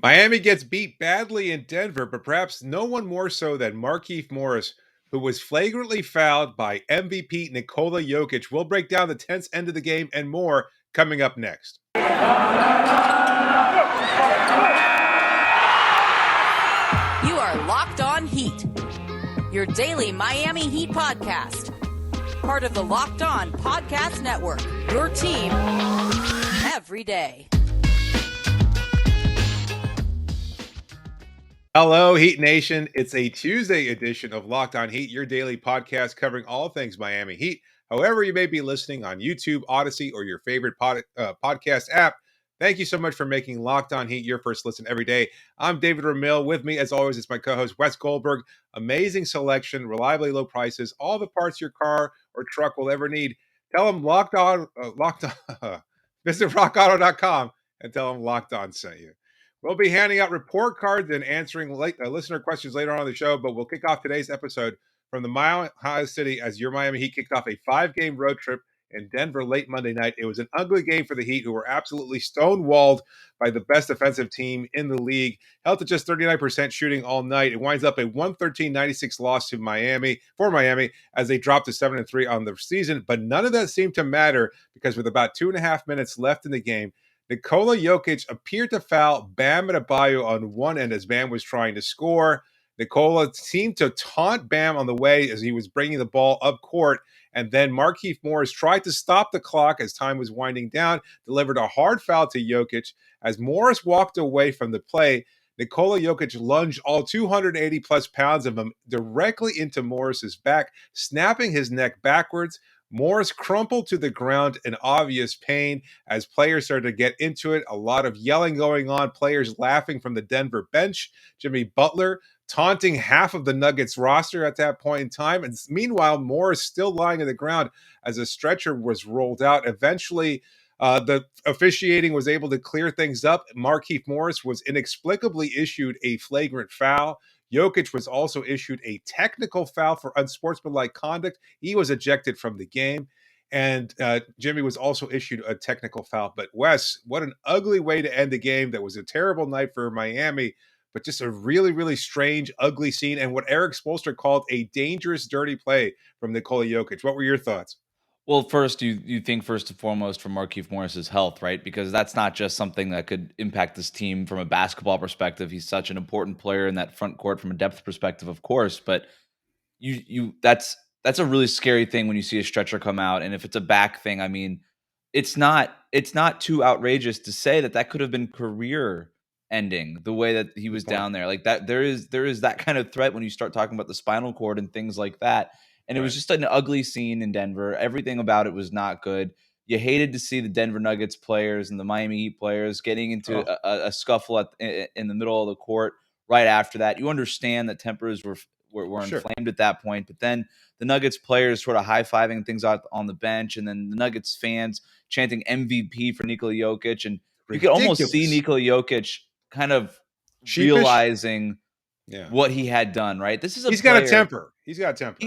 Miami gets beat badly in Denver, but perhaps no one more so than Markieff Morris, who was flagrantly fouled by MVP Nikola Jokic. We'll break down the tense end of the game and more coming up next. You are Locked On Heat, your daily Miami Heat podcast. Part of the Locked On Podcast Network, your team every day. Hello, Heat Nation. It's a Tuesday edition of Locked On Heat, your daily podcast covering all things Miami Heat. However, you may be listening on YouTube, Odyssey, or your favorite podcast app. Thank you so much for making Locked On Heat your first listen every day. I'm David Ramil. With me, as always, is my co-host Wes Goldberg. Amazing selection, reliably low prices, all the parts your car or truck will ever need. Tell them Locked On. Visit RockAuto.com and tell them Locked On sent you. We'll be handing out report cards and answering listener questions later on the show, but we'll kick off today's episode from the Mile High City as your Miami Heat kicked off a 5-game road trip in Denver late Monday night. It was an ugly game for the Heat, who were absolutely stonewalled by the best defensive team in the league, held to just 39% shooting all night. It winds up a 113-96 loss to Miami as they dropped to 7-3 on the season, but none of that seemed to matter because with about 2.5 minutes left in the game, Nikola Jokic appeared to foul Bam Adebayo on one end as Bam was trying to score. Nikola seemed to taunt Bam on the way as he was bringing the ball up court. And then Markieff Morris tried to stop the clock as time was winding down, delivered a hard foul to Jokic. As Morris walked away from the play, Nikola Jokic lunged all 280 plus pounds of him directly into Morris's back, snapping his neck backwards. Morris crumpled to the ground in obvious pain as players started to get into it. A lot of yelling going on, players laughing from the Denver bench. Jimmy Butler taunting half of the Nuggets roster at that point in time. And meanwhile, Morris still lying on the ground as a stretcher was rolled out. Eventually, the officiating was able to clear things up. Markieff Morris was inexplicably issued a flagrant foul. Jokic was also issued a technical foul for unsportsmanlike conduct. He was ejected from the game. And Jimmy was also issued a technical foul. But Wes, what an ugly way to end the game. That was a terrible night for Miami, but just a really, really strange, ugly scene. And what Eric Spoelstra called a dangerous, dirty play from Nikola Jokic. What were your thoughts? Well, first, you think first and foremost for Markieff Morris's health, right? Because that's not just something that could impact this team from a basketball perspective. He's such an important player in that front court from a depth perspective, of course. But that's a really scary thing when you see a stretcher come out. And if it's a back thing, I mean, it's not too outrageous to say that could have been career ending the way that he was down there. Like that, there is that kind of threat when you start talking about the spinal cord and things like that. And it was just an ugly scene in Denver. Everything about it was not good. You hated to see the Denver Nuggets players and the Miami Heat players getting into a scuffle in the middle of the court right after that. You understand that tempers were inflamed at that point. But then the Nuggets players sort of high-fiving things out on the bench, and then the Nuggets fans chanting MVP for Nikola Jokic. And you could almost see Nikola Jokic kind of realizing what he had done, right? This is He's got a temper. He's got a temper.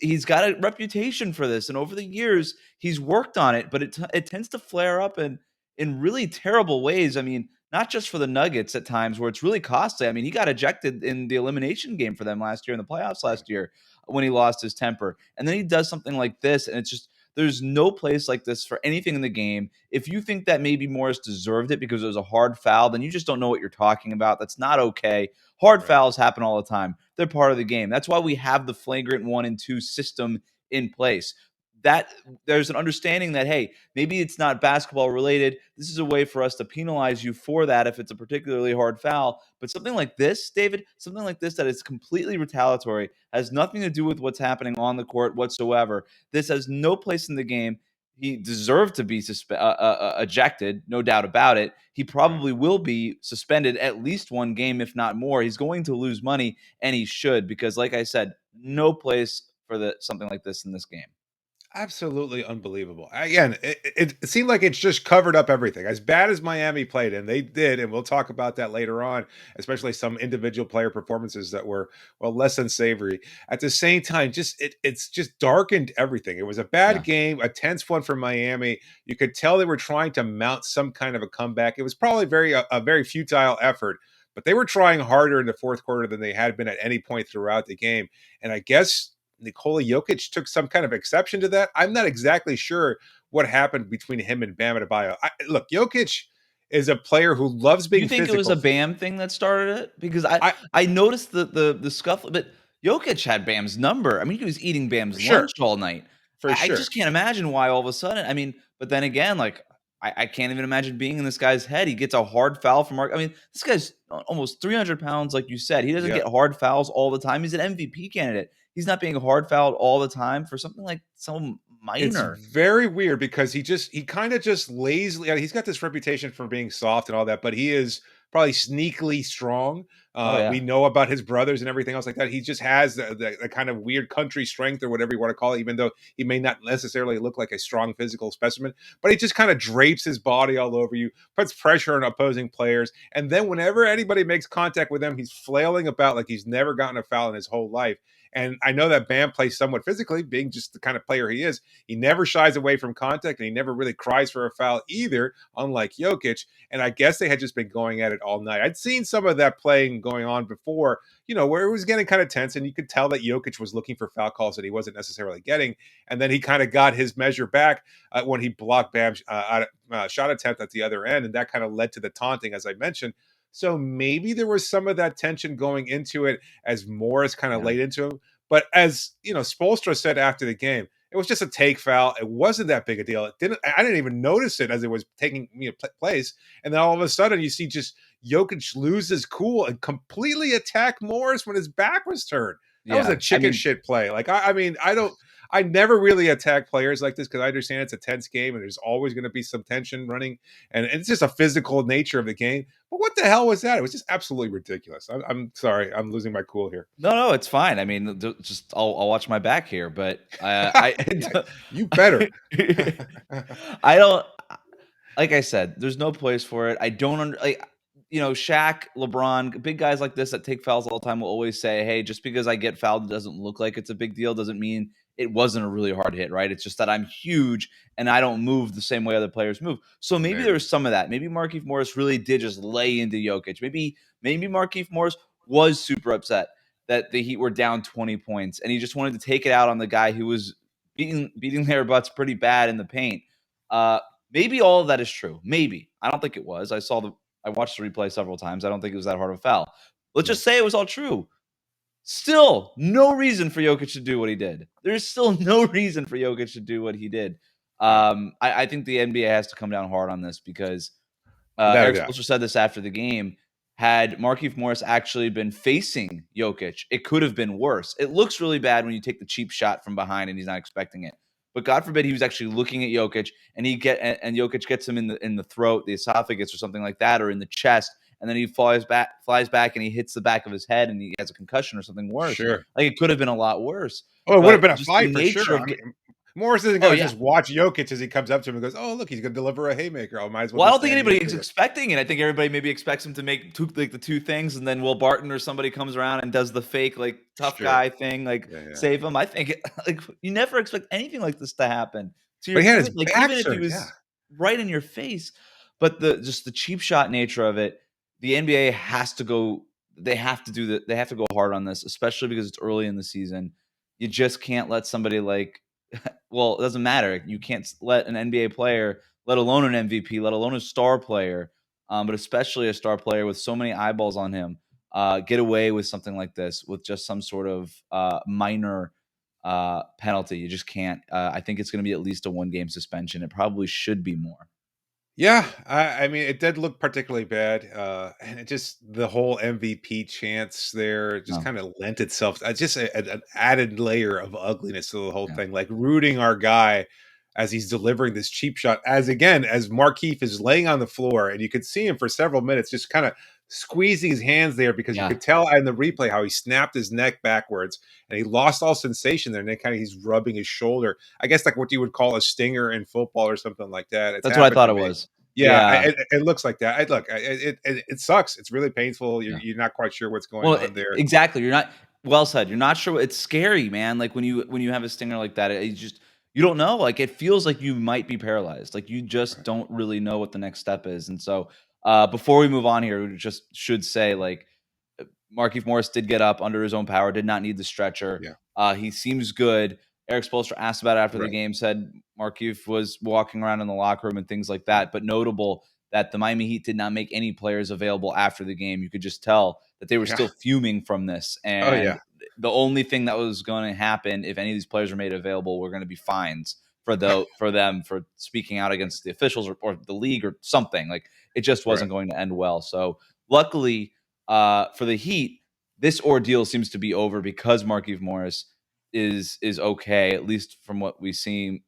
He's got a reputation for this, and over the years he's worked on it, but it tends to flare up in really terrible ways. I mean, not just for the Nuggets at times where it's really costly. I mean, he got ejected in the elimination game for them last year in the playoffs last year when he lost his temper, and then he does something like this, and it's just there's no place like this for anything in the game. If you think that maybe Morris deserved it because it was a hard foul, then you just don't know what you're talking about. That's not okay. Hard fouls happen all the time. They're part of the game. That's why we have the flagrant 1 and 2 system in place. That there's an understanding that, hey, maybe it's not basketball related. This is a way for us to penalize you for that if it's a particularly hard foul. But something like this, David, something like this that is completely retaliatory, has nothing to do with what's happening on the court whatsoever. This has no place in the game. He deserved to be ejected, no doubt about it. He probably will be suspended at least 1 game, if not more. He's going to lose money, and he should, because like I said, no place for something like this in this game. Absolutely unbelievable. Again, it seemed like it's just covered up everything. As bad as Miami played, and they did, and we'll talk about that later on, especially some individual player performances that were, well, less than savory. At the same time, it's just darkened everything. It was a bad Yeah. game, a tense one for Miami. You could tell they were trying to mount some kind of a comeback. It was probably a very futile effort, but they were trying harder in the fourth quarter than they had been at any point throughout the game. And I guess Nikola Jokic took some kind of exception to that. I'm not exactly sure what happened between him and Bam Adebayo. Look, Jokic is a player who loves You being think it was a physical. Bam thing that started it? Because I I I noticed the scuffle, but Jokic had Bam's number. I mean, he was eating For Bam's sure, lunch all night. for I sure. just can't imagine why all of a sudden. I mean, but then again, like I can't even imagine being in this guy's head. He gets a hard foul from Mark. I mean, this guy's almost 300 pounds, like you said. He doesn't Yeah. get hard fouls all the time. He's an MVP candidate. He's not being hard fouled all the time for something like so It's minor. very weird because he kind of just lazily, he's got this reputation for being soft and all that, but he is probably sneakily strong. Oh We yeah, know about his brothers and everything else like that. He just has the kind of weird country strength or whatever you want to call it, even though he may not necessarily look like a strong physical specimen. But he just kind of drapes his body all over you, puts pressure on opposing players, and then whenever anybody makes contact with him, he's flailing about like he's never gotten a foul in his whole life. And I know that Bam plays somewhat physically, being just the kind of player he is. He never shies away from contact, and he never really cries for a foul either, unlike Jokic. And I guess they had just been going at it all night. I'd seen some of that playing going on before, where it was getting kind of tense, and you could tell that Jokic was looking for foul calls that he wasn't necessarily getting. And then he kind of got his measure back when he blocked Bam's shot attempt at the other end, and that kind of led to the taunting, as I mentioned. So maybe there was some of that tension going into it as Morris kind of yeah, laid into him. But as Spoelstra said after the game, it was just a take foul. It wasn't that big a deal. I didn't even notice it as it was taking place. And then all of a sudden you see just Jokic lose his cool and completely attack Morris when his back was turned. That was yeah. a I chicken mean, shit play. Like, I mean, I never really attack players like this because I understand it's a tense game and there's always going to be some tension running, and it's just a physical nature of the game. But what the hell was that? It was just absolutely ridiculous. I'm sorry, I'm losing my cool here. no, it's fine. I mean, just I'll watch my back here, but I Yeah, you better. I don't like I said, there's no place for it. I don't like Shaq, LeBron, big guys like this that take fouls all the time will always say, "Hey, just because I get fouled, it doesn't look like it's a big deal. Doesn't mean it wasn't a really hard hit, right? It's just that I'm huge and I don't move the same way other players move." So maybe Maybe. there's some of that. Maybe Markieff Morris really did just lay into Jokic. Maybe Markieff Morris was super upset that the Heat were down 20 points and he just wanted to take it out on the guy who was beating their butts pretty bad in the paint. Uh, Maybe all of that is true. Maybe. I don't think it was. I watched the replay several times. I don't think it was that hard of a foul. Let's Yeah. just say it was all true. Still, no reason for Jokic to do what he did. There's still no reason for Jokic to do what he did. Yeah. I think the NBA has to come down hard on this because Without a Eric doubt. Spoelstra said this after the game. Had Markieff Morris actually been facing Jokic, it could have been worse. It looks really bad when you take the cheap shot from behind and he's not expecting it. But God forbid he was actually looking at Jokic and Jokic gets him in the throat, the esophagus, or something like that, or in the chest, and then he flies back, and he hits the back of his head, and he has a concussion or something worse. Sure. Like it could have been a lot worse. Oh, it would have But been a just the fight for nature sure. of I mean, Morris isn't oh going to yeah, just watch Jokic as he comes up to him and goes, "Oh, look, he's going to deliver a haymaker. I might as well well, I just don't think stand here anybody and is do it." expecting it. I think everybody maybe expects him to make the two things, and then Will Barton or somebody comes around and does the fake like tough Sure. guy thing, like Yeah, yeah. save him. I think like you never expect anything like this to happen. To But your he had his point, like back even if he turned. Yeah. was right in your face, but the cheap shot nature of it, the NBA has to go. They have to do that. They have to go hard on this, especially because it's early in the season. You just can't let somebody like well, it doesn't matter. You can't let an NBA player, let alone an MVP, let alone a star player, but especially a star player with so many eyeballs on him, get away with something like this with just some sort of minor penalty. You just can't. I think it's going to be at least a 1-game suspension. It probably should be more. Yeah, I mean, it did look particularly bad, and it just the whole MVP chance there just No, kind of lent itself. Just an added layer of ugliness to the whole yeah, thing, like rooting our guy as he's delivering this cheap shot. As again, as Markeith is laying on the floor, and you could see him for several minutes, just kind of squeezing his hands there because you Yeah. could tell in the replay how he snapped his neck backwards and he lost all sensation there. And then kind of he's rubbing his shoulder. I guess like what you would call a stinger in football or something like that. It's That's what I happened thought to it me. was. Yeah, Yeah. it looks like that. It sucks. It's really painful. Yeah. You're not quite sure what's going Well, on there. exactly. You're not well said. You're not sure. It's scary, man. Like when you have a stinger like that, it just you don't know. Like it feels like you might be paralyzed. Like you just don't really know what the next step is. And so, before we move on here, we just should say like Markieff Morris did get up under his own power, did not need the stretcher. Yeah, He seems good. Eric Spoelstra asked about it after the right. game, said Markieff was walking around in the locker room and things like that. But notable that the Miami Heat did not make any players available after the game. You could just tell that they were Yeah. still fuming from this. Oh yeah. And the only thing that was going to happen if any of these players were made available were going to be fines for them for speaking out against the officials or the league or something. Like it just wasn't Right. going to end well. So luckily for the Heat, this ordeal seems to be over because Markieff Morris is okay, at least from what we see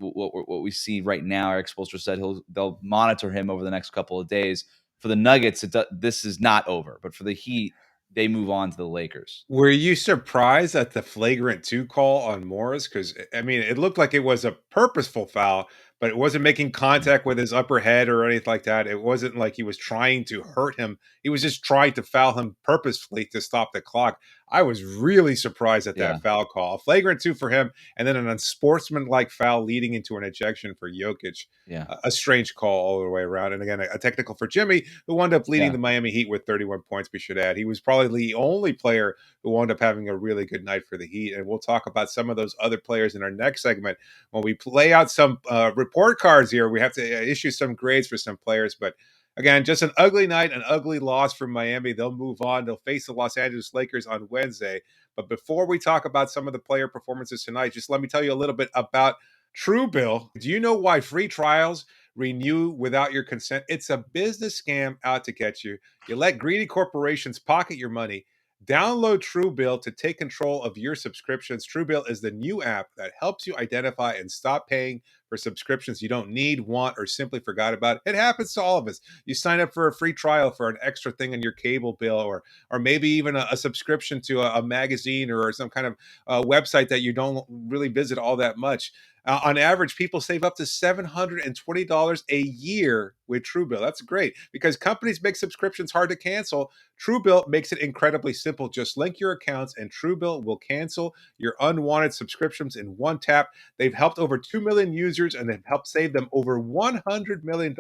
right now. Eric Spoelstra said they'll monitor him over the next couple of days. For the Nuggets, this is not over, but for the Heat, they move on to the Lakers. Were you surprised at the flagrant 2 call on Morris? Because I mean, it looked like it was a purposeful foul, but it wasn't making contact with his upper head or anything like that. It wasn't like he was trying to hurt him. He was just trying to foul him purposefully to stop the clock. I was really surprised at Yeah. that foul call. A flagrant 2 for him, and then an unsportsmanlike foul leading into an ejection for Jokic. Yeah. A strange call all the way around. And again, a technical for Jimmy, who wound up leading Yeah. the Miami Heat with 31 points, we should add. He was probably the only player who wound up having a really good night for the Heat. And we'll talk about some of those other players in our next segment. When we play out some report cards here, we have to issue some grades for some players. But again, just an ugly night, an ugly loss for Miami. They'll move on. They'll face the Los Angeles Lakers on Wednesday. But before we talk about some of the player performances tonight, just let me tell you a little bit about Truebill. Do you know why free trials renew without your consent? It's a business scam out to get you. You let greedy corporations pocket your money. Download Truebill to take control of your subscriptions. Truebill is the new app that helps you identify and stop paying for subscriptions you don't need, want, or simply forgot about. It happens to all of us. You sign up for a free trial for an extra thing in your cable bill, or maybe even a subscription to a magazine or some kind of website that you don't really visit all that much. On average, people save up to $720 a year with Truebill. That's great because companies make subscriptions hard to cancel. Truebill makes it incredibly simple. Just link your accounts and Truebill will cancel your unwanted subscriptions in one tap. They've helped over 2 million users and they've helped save them over $100 million.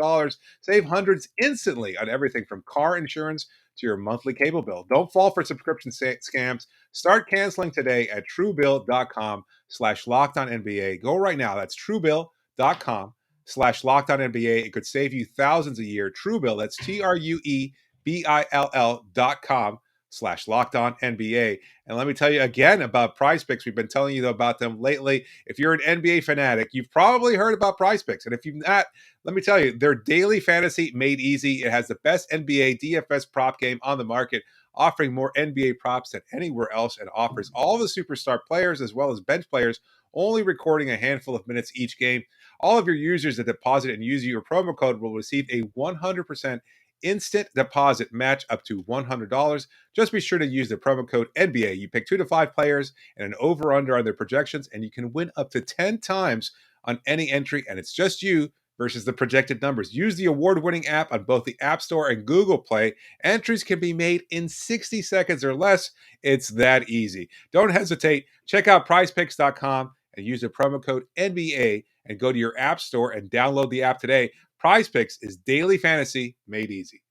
Save hundreds instantly on everything from car insurance to your monthly cable bill. Don't fall for subscription scams. Start canceling today at truebill.com/LockedOnNBA. Go right now. That's truebill.com/LockedOnNBA. It could save you thousands a year. Truebill, that's TRUEBILL.com/LockedOnNBA. And let me tell you again about Prize Picks. We've been telling you about them lately. If you're an NBA fanatic, you've probably heard about Prize Picks. And if you've not, let me tell you, their daily fantasy made easy. It has the best NBA DFS prop game on the market, offering more NBA props than anywhere else, and offers all the superstar players as well as bench players, only recording a handful of minutes each game. All of your users that deposit and use your promo code will receive a 100% instant deposit match up to $100. Just be sure to use the promo code NBA. You pick 2 to 5 players and an over-under on their projections, and you can win up to 10 times on any entry, and it's just you versus the projected numbers. Use the award-winning app on both the App Store and Google Play. Entries can be made in 60 seconds or less. It's that easy. Don't hesitate. Check out prizepicks.com and use the promo code NBA and go to your App Store and download the app today. Prize Picks is daily fantasy made easy.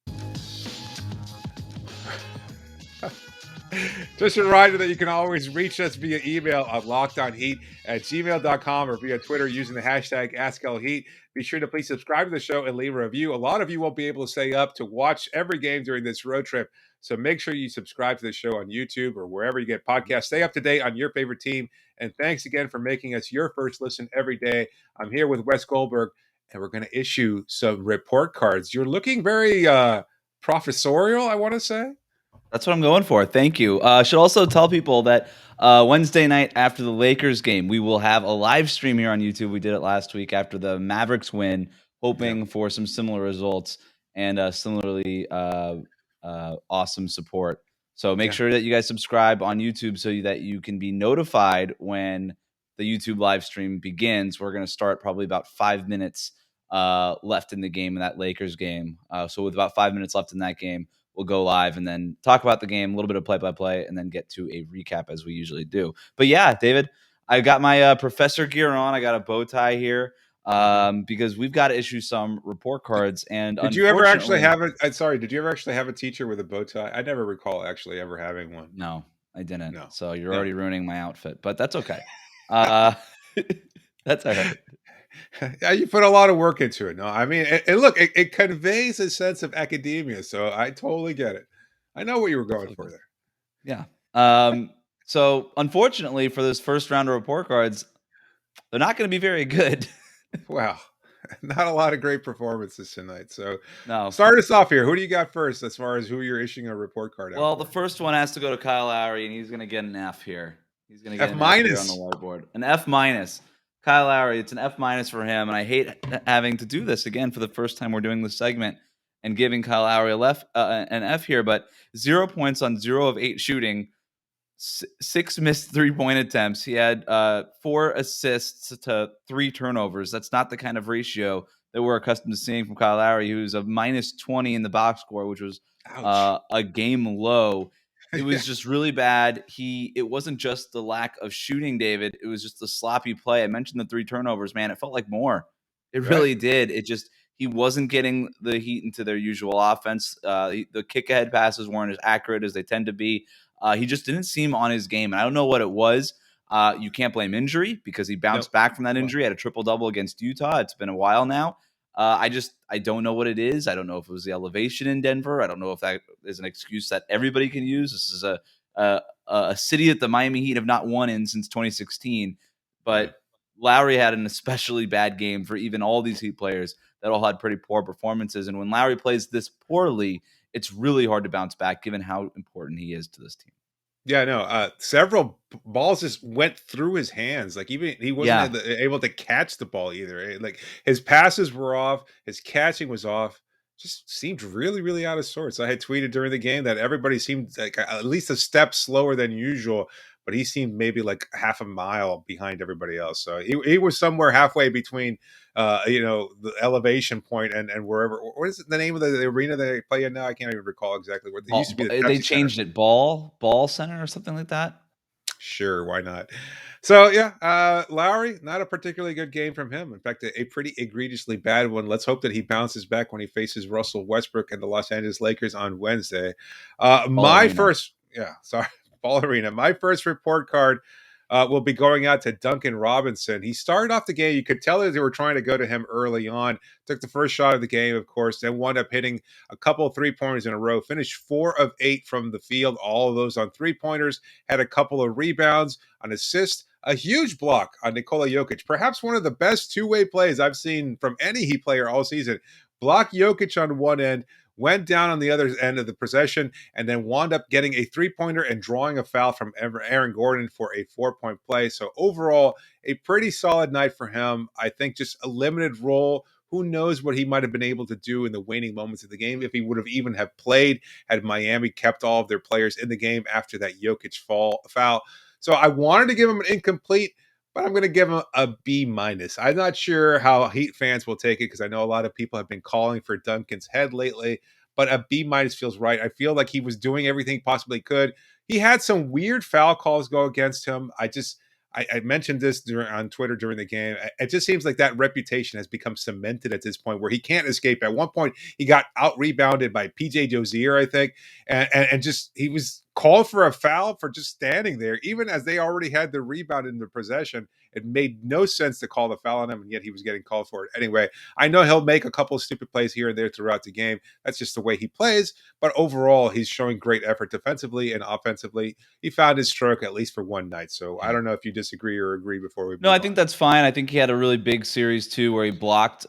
Just a reminder that you can always reach us via email at lockedonheat@gmail.com or via Twitter using the hashtag AskLHeat. Be sure to please subscribe to the show and leave a review. A lot of you won't be able to stay up to watch every game during this road trip, so make sure you subscribe to the show on YouTube or wherever you get podcasts. Stay up to date on your favorite team, and thanks again for making us your first listen every day. I'm here with Wes Goldberg, and we're going to issue some report cards. You're looking very professorial, I want to say. That's what I'm going for. Thank you. Should also tell people that Wednesday night after the Lakers game, we will have a live stream here on YouTube. We did it last week after the Mavericks win, hoping for some similar results and similarly awesome support. So make sure that you guys subscribe on YouTube so that you can be notified when the YouTube live stream begins. We're going to start probably about 5 minutes left in the game, in that Lakers game. So with about 5 minutes left in that game, we'll go live and then talk about the game, a little bit of play-by-play, and then get to a recap as we usually do. But yeah, David, I got my professor gear on. I got a bow tie here because we've got to issue some report cards. And did you ever actually have it? Sorry, did you ever actually have a teacher with a bow tie? I never recall actually ever having one. No, I didn't. No. So you're already ruining my outfit, but that's okay. That's all right. Yeah, you put a lot of work into it. No, I mean, and look, it conveys a sense of academia, so I totally get it. I know what you were going for there. Yeah. So unfortunately for this first round of report cards, they're not going to be very good. Wow. Not a lot of great performances tonight. So no. Start us off here. Who do you got first as far as who you're issuing a report card out Well, for? the first one has to go to Kyle Lowry, and he's going to get an F here. He's going to get F- an F here on the whiteboard. An F-. Kyle Lowry, it's an F- for him, and I hate having to do this again for the first time we're doing this segment and giving Kyle Lowry an F here, but 0 points on 0 of 8 shooting, 6 missed 3-point attempts. He had 4 assists to 3 turnovers. That's not the kind of ratio that we're accustomed to seeing from Kyle Lowry, who's a minus 20 in the box score, which was a game low. It was just really bad. It wasn't just the lack of shooting, David. It was just the sloppy play. I mentioned the 3 turnovers, man. It felt like more. It really did. He wasn't getting the Heat into their usual offense. The kick-ahead passes weren't as accurate as they tend to be. He just didn't seem on his game. And I don't know what it was. You can't blame injury because he bounced back from that injury, had a triple-double against Utah. It's been a while now. I don't know what it is. I don't know if it was the elevation in Denver. I don't know if that is an excuse that everybody can use. This is a city that the Miami Heat have not won in since 2016. But Lowry had an especially bad game for even all these Heat players that all had pretty poor performances. And when Lowry plays this poorly, it's really hard to bounce back given how important he is to this team. Yeah, no, several balls just went through his hands. Like even he wasn't able to catch the ball either. Like his passes were off, his catching was off. Just seemed really, really out of sorts. I had tweeted during the game that everybody seemed like at least a step slower than usual, but he seemed maybe like half a mile behind everybody else. So he was somewhere halfway between, the elevation point and wherever. What is the name of the arena they play in now? I can't even recall exactly what they used to be. They changed it, Ball Center or something like that. Sure, why not? So yeah, Lowry, not a particularly good game from him. In fact, a pretty egregiously bad one. Let's hope that he bounces back when he faces Russell Westbrook and the Los Angeles Lakers on Wednesday. My first report card will be going out to Duncan Robinson. He started off the game. You could tell that they were trying to go to him early on. Took the first shot of the game, of course, then wound up hitting a couple of 3-pointers in a row. Finished 4 of 8 from the field, all of those on 3-pointers. Had a couple of rebounds, an assist, a huge block on Nikola Jokic. Perhaps one of the best two-way plays I've seen from any Heat player all season. Block Jokic on one end, went down on the other end of the possession, and then wound up getting a 3-pointer and drawing a foul from Aaron Gordon for a 4-point play. So overall, a pretty solid night for him. I think just a limited role. Who knows what he might have been able to do in the waning moments of the game if he would have even have played had Miami kept all of their players in the game after that Jokic foul. So I wanted to give him an incomplete, but I'm going to give him a B-. I'm not sure how Heat fans will take it because I know a lot of people have been calling for Duncan's head lately, but a B- feels right. I feel like he was doing everything he possibly could. He had some weird foul calls go against him. I mentioned this on Twitter during the game. It just seems like that reputation has become cemented at this point where he can't escape. At one point, he got out-rebounded by PJ Dozier, I think, and just he was called for a foul for just standing there, even as they already had the rebound in the possession. It made no sense to call the foul on him, and yet he was getting called for it. Anyway, I know he'll make a couple of stupid plays here and there throughout the game. That's just the way he plays. But overall, he's showing great effort defensively and offensively. He found his stroke at least for one night. So I don't know if you disagree or agree before we move on. I think that's fine. I think he had a really big series too where he blocked.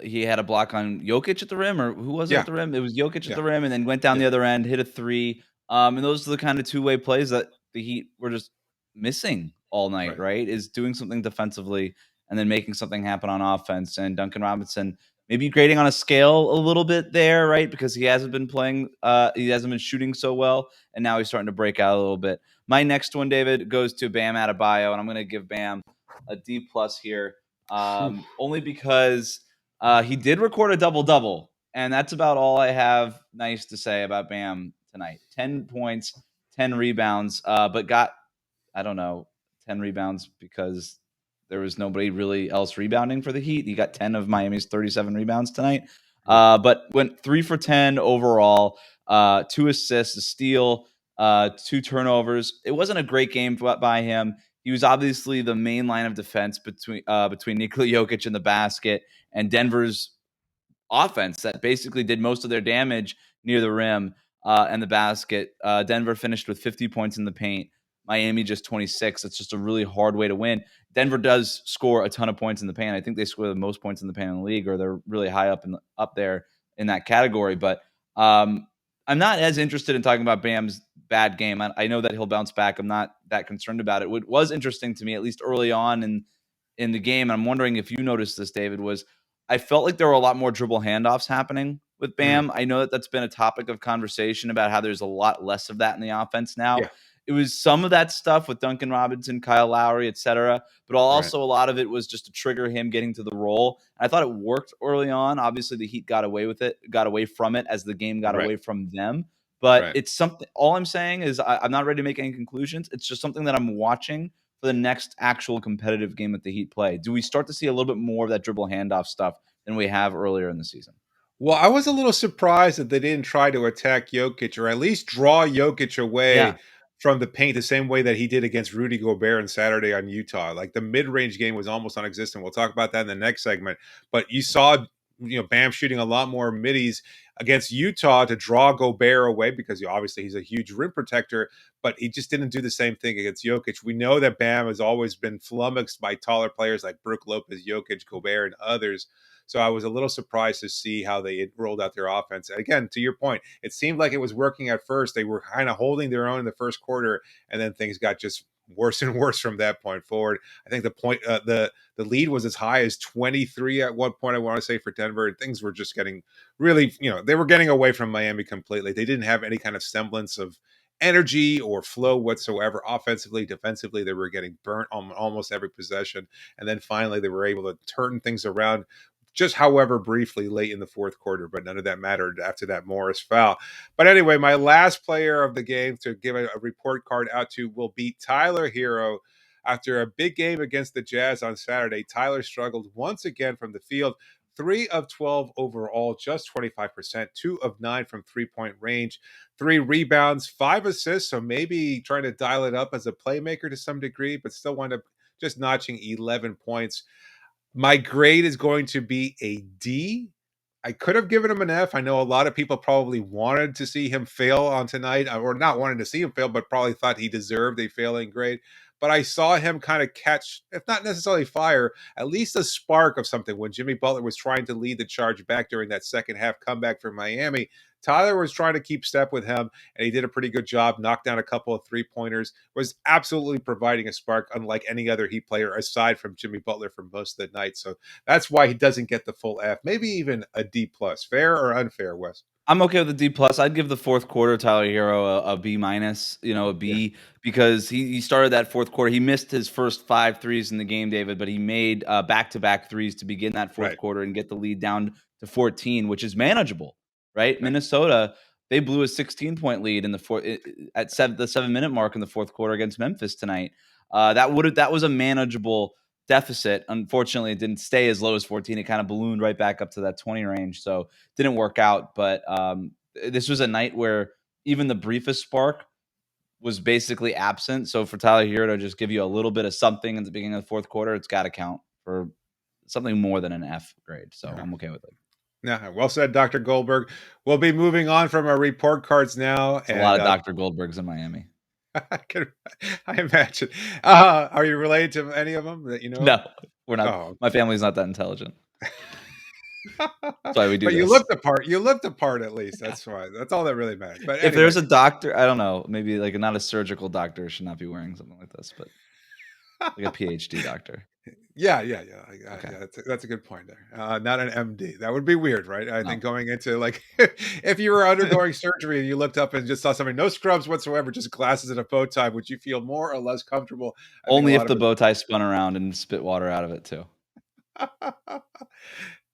He had a block on Jokic at the rim, or who was it at the rim? It was Jokic at the rim, and then went down the other end, hit a 3. And those are the kind of two-way plays that the Heat were just missing all night, right? Is doing something defensively and then making something happen on offense. And Duncan Robinson maybe grading on a scale a little bit there, right? Because he hasn't been playing, he hasn't been shooting so well, and now he's starting to break out a little bit. My next one, David, goes to Bam Adebayo, and I'm going to give Bam a D+ here, only because he did record a double-double, and that's about all I have nice to say about Bam tonight. 10 points, 10 rebounds, but got, I don't know, 10 rebounds because there was nobody really else rebounding for the Heat. He got 10 of Miami's 37 rebounds tonight, but went 3 for 10 overall, 2 assists, a steal, 2 turnovers. It wasn't a great game by him. He was obviously the main line of defense between Nikola Jokic in the basket and Denver's offense that basically did most of their damage near the rim and the basket. Denver finished with 50 points in the paint. Miami just 26. It's just a really hard way to win. Denver does score a ton of points in the paint. I think they score the most points in the paint in the league, or they're really high up there in that category. But I'm not as interested in talking about Bam's bad game. I know that he'll bounce back. I'm not that concerned about it. What was interesting to me, at least early on in the game, and I'm wondering if you noticed this, David, was I felt like there were a lot more dribble handoffs happening with Bam. I know that that's been a topic of conversation about how there's a lot less of that in the offense now. Yeah. It was some of that stuff with Duncan Robinson, Kyle Lowry, etc., but also a lot of it was just to trigger him getting to the roll. And I thought it worked early on. Obviously, the Heat got away from it as the game got away from them. But it's something. All I'm saying is I'm not ready to make any conclusions. It's just something that I'm watching for the next actual competitive game that the Heat play. Do we start to see a little bit more of that dribble handoff stuff than we have earlier in the season? Well, I was a little surprised that they didn't try to attack Jokic or at least draw Jokic away from the paint the same way that he did against Rudy Gobert on Saturday on Utah. Like the mid-range game was almost non-existent. We'll talk about that in the next segment. But you saw, Bam shooting a lot more middies against Utah to draw Gobert away because obviously he's a huge rim protector, but he just didn't do the same thing against Jokic. We know that Bam has always been flummoxed by taller players like Brook Lopez, Jokic, Gobert, and others. So I was a little surprised to see how they had rolled out their offense. Again, to your point, it seemed like it was working at first. They were kind of holding their own in the first quarter, and then things got just worse and worse from that point forward. I think the lead was as high as 23 at one point, I want to say, for Denver, and things were just getting really, they were getting away from Miami completely. They didn't have any kind of semblance of energy or flow whatsoever. Offensively, defensively, they were getting burnt on almost every possession. And then finally they were able to turn things around just however briefly late in the fourth quarter, but none of that mattered after that Morris foul. But anyway, my last player of the game to give a report card out to will be Tyler Herro. After a big game against the Jazz on Saturday, Tyler struggled once again from the field. 3 of 12 overall, just 25%, 2 of 9 from three-point range, 3 rebounds, 5 assists, so maybe trying to dial it up as a playmaker to some degree, but still wound up just notching 11 points. My grade is going to be a D. I could have given him an F. I know a lot of people probably wanted to see him fail on tonight, or not wanting to see him fail, but probably thought he deserved a failing grade. But I saw him kind of catch, if not necessarily fire, at least a spark of something when Jimmy Butler was trying to lead the charge back during that second half comeback for Miami. Tyler was trying to keep step with him, and he did a pretty good job, knocked down a couple of three-pointers, was absolutely providing a spark unlike any other Heat player aside from Jimmy Butler for most of the night. So that's why he doesn't get the full F, maybe even a D+. Fair or unfair, Wes? I'm okay with the D+. I'd give the fourth quarter Tyler Herro a B-, a B, because he started that fourth quarter. He missed his first 5 threes in the game, David, but he made back-to-back threes to begin that fourth quarter and get the lead down to 14, which is manageable, right? Minnesota, they blew a 16-point lead in the the 7-minute mark in the fourth quarter against Memphis tonight. That was a manageable deficit. Unfortunately, it didn't stay as low as 14. It kind of ballooned right back up to that 20 range. So didn't work out. But this was a night where even the briefest spark was basically absent. So for Tyler Herro to just give you a little bit of something at the beginning of the fourth quarter, it's got to count for something more than an F grade. So I'm okay with it. Yeah, well said, Dr. Goldberg. We'll be moving on from our report cards now. A lot of Dr. Goldbergs in Miami. I imagine. Are you related to any of them that you know? No, we're not. Oh. My family's not that intelligent. That's why we do. But this. You lived apart at least. That's why. That's all that really matters. But if there's a doctor, I don't know, maybe like not a surgical doctor should not be wearing something like this. But Like a PhD doctor. Yeah. Okay. Yeah. That's a good point there. Not an MD. That would be weird, right? I think No. going into like if you were undergoing surgery and you looked up and just saw something, no scrubs whatsoever, just glasses and a bow tie, would you feel more or less comfortable? I think a Only lot if of the bow tie spun around and spit water out of it too. us.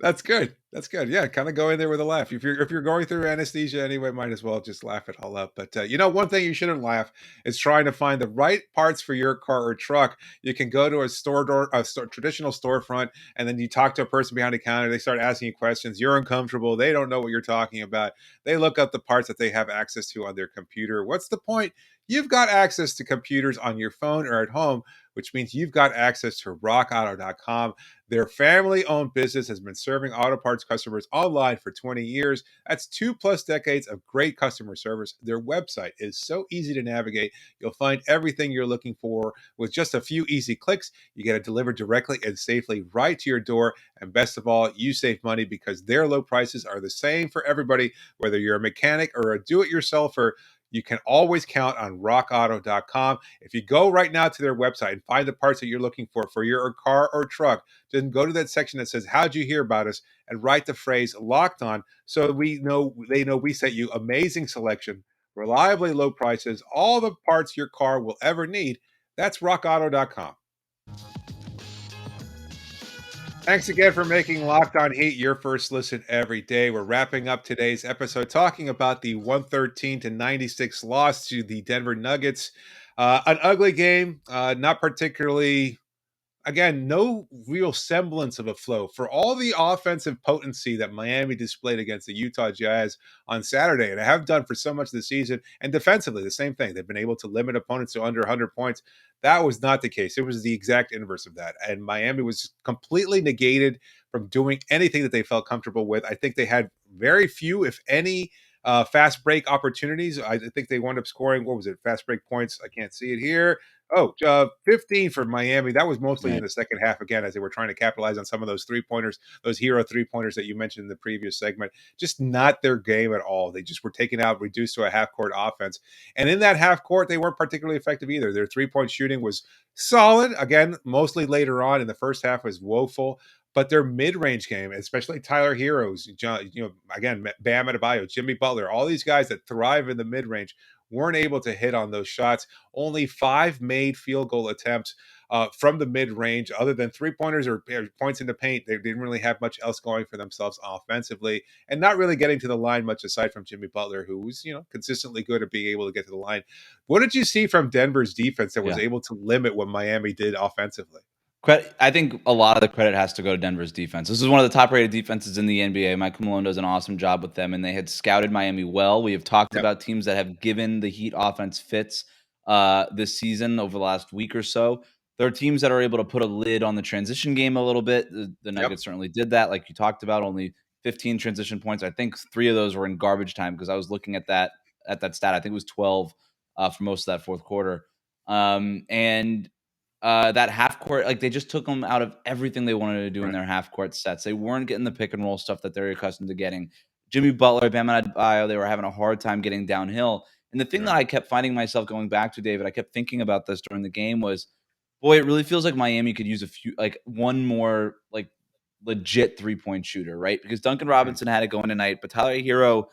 That's good. That's good. Yeah, kind of go in there with a laugh. If you're going through anesthesia anyway, might as well just laugh it all up. But one thing you shouldn't laugh is trying to find the right parts for your car or truck. You can go to a traditional storefront, and then you talk to a person behind the counter. They start asking you questions. You're uncomfortable. They don't know what you're talking about. They look up the parts that they have access to on their computer. What's the point? You've got access to computers on your phone or at home, which means you've got access to rockauto.com. Their family owned business has been serving auto parts customers online for 20 years. That's 2+ decades of great customer service. Their website is so easy to navigate. You'll find everything you're looking for with just a few easy clicks. You get it delivered directly and safely right to your door. And best of all, you save money because their low prices are the same for everybody, whether you're a mechanic or a do it yourselfer. You can always count on rockauto.com. If you go right now to their website and find the parts that you're looking for your car or truck, then go to that section that says, "How'd you hear about us?" and write the phrase "locked on," so they know we sent you amazing selection, reliably low prices, all the parts your car will ever need. That's rockauto.com. Thanks again for making Locked On Heat your first listen every day. We're wrapping up today's episode talking about the 113-96 loss to the Denver Nuggets. An ugly game, not particularly. Again, no real semblance of a flow. For all the offensive potency that Miami displayed against the Utah Jazz on Saturday, and have done for so much of the season, and defensively, the same thing. They've been able to limit opponents to under 100 points. That was not the case. It was the exact inverse of that. And Miami was completely negated from doing anything that they felt comfortable with. I think they had very few, if any, fast break opportunities. I think they wound up scoring, what was it, fast break points? I can't see it here. 15 for Miami. That was mostly in Right. the second half again, as they were trying to capitalize on some of those 3-pointers, those Herro 3-pointers that you mentioned in the previous segment. Just not their game at all. They just were taken out, reduced to a half-court offense. And in that half court, they weren't particularly effective either. Their 3-point shooting was solid. Again, mostly later on in the first half was woeful. But their mid-range game, especially Tyler Herro's, again, Bam Adebayo, Jimmy Butler, all these guys that thrive in the mid-range weren't able to hit on those shots. Only 5 made field goal attempts from the mid-range, other than 3-pointers or points in the paint. They didn't really have much else going for themselves offensively, and not really getting to the line much aside from Jimmy Butler, who was consistently good at being able to get to the line. What did you see from Denver's defense that was Yeah. able to limit what Miami did offensively? I think a lot of the credit has to go to Denver's defense. This is one of the top-rated defenses in the NBA. Mike Malone does an awesome job with them, and they had scouted Miami well. We have talked Yep. about teams that have given the Heat offense fits this season over the last week or so. There are teams that are able to put a lid on the transition game a little bit. The Yep. Nuggets certainly did that, like you talked about. Only 15 transition points. I think 3 of those were in garbage time because I was looking at that stat. I think it was 12 for most of that fourth quarter. And that half court, like they just took them out of everything they wanted to do in Right. their half court sets. They weren't getting the pick and roll stuff that they're accustomed to getting. Jimmy Butler, Bam Adebayo, they were having a hard time getting downhill. And the thing that Right. I kept finding myself going back to, David, I kept thinking about this during the game was, boy, it really feels like Miami could use one more like legit 3-point shooter, right? Because Duncan Mm. Robinson had it going tonight, but Tyler Herro,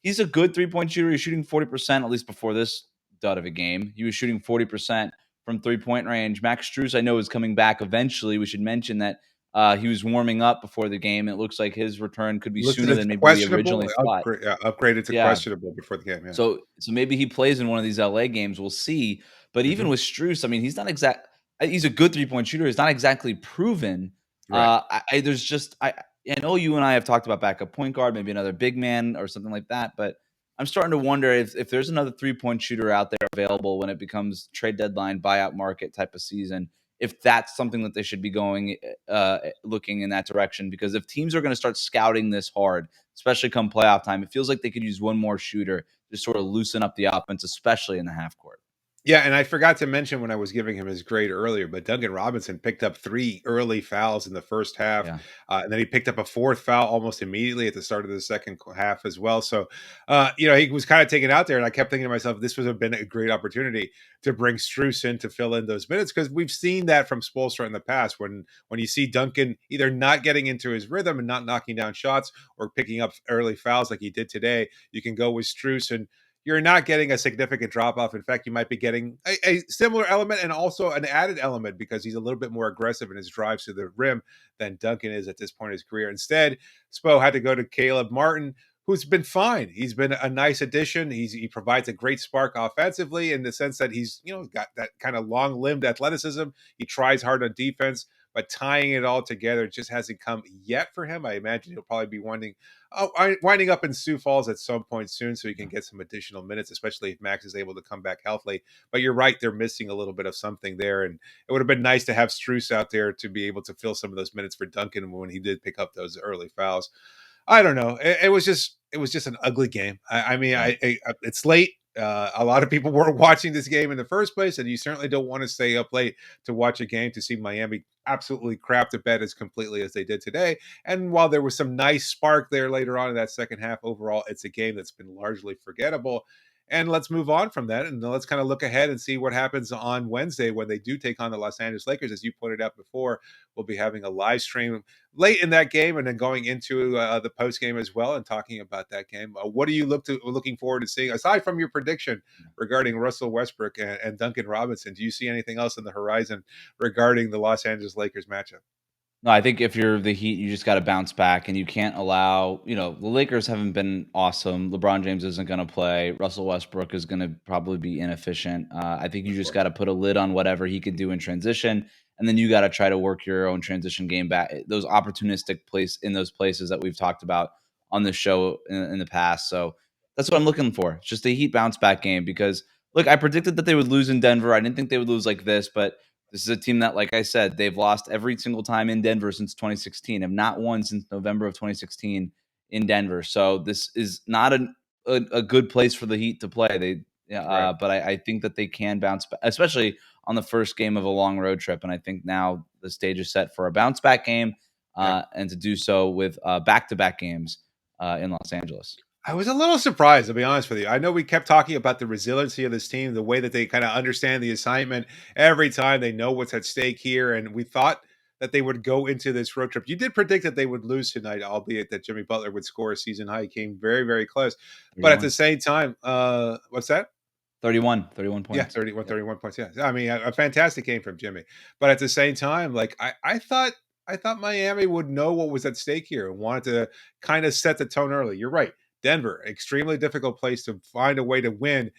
he's a good 3-point shooter. He's shooting 40%, at least before this dud of a game. He was shooting 40% from 3-point range. Max Strus, I know, is coming back eventually. We should mention that he was warming up before the game. It looks like his return could be Listed sooner as than maybe we questionable, originally thought. upgraded to Yeah. questionable before the game. Yeah. So maybe he plays in one of these LA games. We'll see. But even Mhm. with Strus, I mean, he's a good 3-point shooter. He's not exactly proven. Right. I know you and I have talked about backup point guard, maybe another big man or something like that. But I'm starting to wonder if there's another 3-point shooter out there available when it becomes trade deadline, buyout market type of season, if that's something that they should be going looking in that direction. Because if teams are going to start scouting this hard, especially come playoff time, it feels like they could use one more shooter to sort of loosen up the offense, especially in the half court. Yeah, and I forgot to mention when I was giving him his grade earlier, but Duncan Robinson picked up 3 early fouls in the first half, Yeah. and then he picked up a 4th foul almost immediately at the start of the second half as well. So, he was kind of taken out there, and I kept thinking to myself, this would have been a great opportunity to bring Strus in to fill in those minutes because we've seen that from Spoelstra in the past when you see Duncan either not getting into his rhythm and not knocking down shots or picking up early fouls like he did today. You can go with Strus and you're not getting a significant drop off. In fact, you might be getting a similar element and also an added element because he's a little bit more aggressive in his drives to the rim than Duncan is at this point in his career. Instead, Spo had to go to Caleb Martin, who's been fine. He's been a nice addition. He provides a great spark offensively in the sense that he's got that kind of long limbed athleticism. He tries hard on defense, but tying it all together just hasn't come yet for him. I imagine he'll probably be winding up in Sioux Falls at some point soon so he can get some additional minutes, especially if Max is able to come back healthily. But you're right, they're missing a little bit of something there. And it would have been nice to have Strus out there to be able to fill some of those minutes for Duncan when he did pick up those early fouls. I don't know. It was just an ugly game. I mean, Yeah. it's late. A lot of people weren't watching this game in the first place, and you certainly don't want to stay up late to watch a game to see Miami absolutely crap the bed as completely as they did today. And while there was some nice spark there later on in that second half, overall, it's a game that's been largely forgettable. And let's move on from that and let's kind of look ahead and see what happens on Wednesday when they do take on the Los Angeles Lakers. As you pointed out before, we'll be having a live stream late in that game and then going into the post game as well and talking about that game. What are you looking forward to seeing aside from your prediction regarding Russell Westbrook and Duncan Robinson? Do you see anything else on the horizon regarding the Los Angeles Lakers matchup? No, I think if you're the Heat, you just got to bounce back, and you can't allow. The Lakers haven't been awesome. LeBron James isn't going to play. Russell Westbrook is going to probably be inefficient. I think you Of just course. got to put a lid on whatever he can do in transition, and then you got to try to work your own transition game back. Those opportunistic those places that we've talked about on the show in the past. So that's what I'm looking for. It's just a Heat bounce back game because look, I predicted that they would lose in Denver. I didn't think they would lose like this, but this is a team that, like I said, they've lost every single time in Denver since 2016, have not won since November of 2016 in Denver. So this is not a good place for the Heat to play. Right. But I think that they can bounce back, especially on the first game of a long road trip. And I think now the stage is set for a bounce back game Yeah. and to do so with back-to-back games in Los Angeles. I was a little surprised, to be honest with you. I know we kept talking about the resiliency of this team, the way that they kind of understand the assignment every time they know what's at stake here. And we thought that they would go into this road trip. You did predict that they would lose tonight, albeit that Jimmy Butler would score a season high. He came very, very close. But at the 31. same time, what's that? 31 Yeah, points. 31, Yep. 31 points. Yeah. I mean, a fantastic game from Jimmy. But at the same time, like I thought Miami would know what was at stake here and wanted to kind of set the tone early. You're right. Denver, extremely difficult place to find a way to win.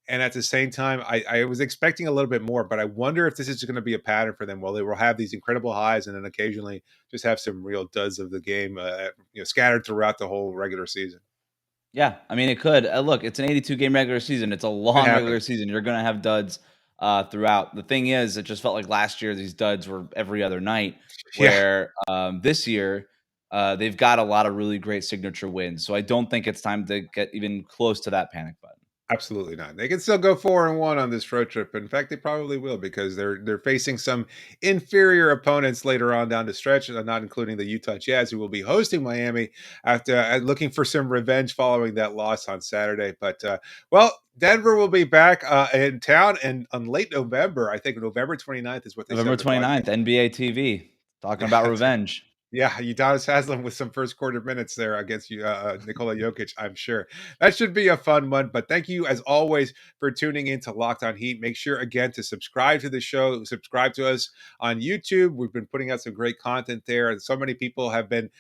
And at the same time, I was expecting a little bit more, but I wonder if this is going to be a pattern for them. Well, they will have these incredible highs and then occasionally just have some real duds of the game, scattered throughout the whole regular season. Yeah, I mean, it could. Look, it's an 82 game regular season. It's a It long regular happens. season. You're going to have duds throughout. The thing is, it just felt like last year these duds were every other night, Yeah. where this year they've got a lot of really great signature wins. So I don't think it's time to get even close to that panic button. Absolutely not. They can still go 4-1 on this road trip. In fact, they probably will because they're facing some inferior opponents later on down the stretch, not including the Utah Jazz, who will be hosting Miami after looking for some revenge following that loss on Saturday. But Denver will be back in town and on late November. I think November 29th is what they said November on the broadcast. 29th, NBA TV, talking about Yeah, revenge. yeah, Udonis Haslem with some first quarter minutes there against you, Nikola Jokic. I'm sure that should be a fun one. But thank you, as always, for tuning in to Locked On Heat. Make sure again to subscribe to the show, subscribe to us on YouTube. We've been putting out some great content there, and so many people have been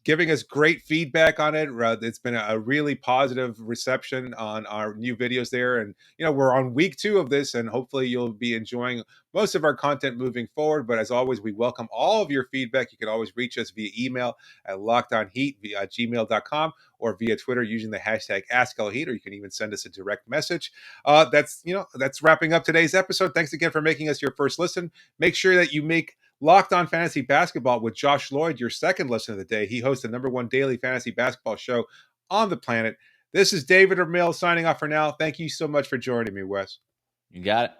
giving us great feedback on it. It's been a really positive reception on our new videos there, and we're on week 2 of this, and hopefully you'll be enjoying most of our content moving forward. But as always, we welcome all of your feedback. You can always reach us via email at lockedonheat via gmail.com or via Twitter using the hashtag AskLHeat, or you can even send us a direct message. That's wrapping up today's episode. Thanks again for making us your first listen. Make sure that you make Locked On Fantasy Basketball with Josh Lloyd your second listen of the day. He hosts the #1 daily fantasy basketball show on the planet. This is David Ramil signing off for now. Thank you so much for joining me, Wes. You got it.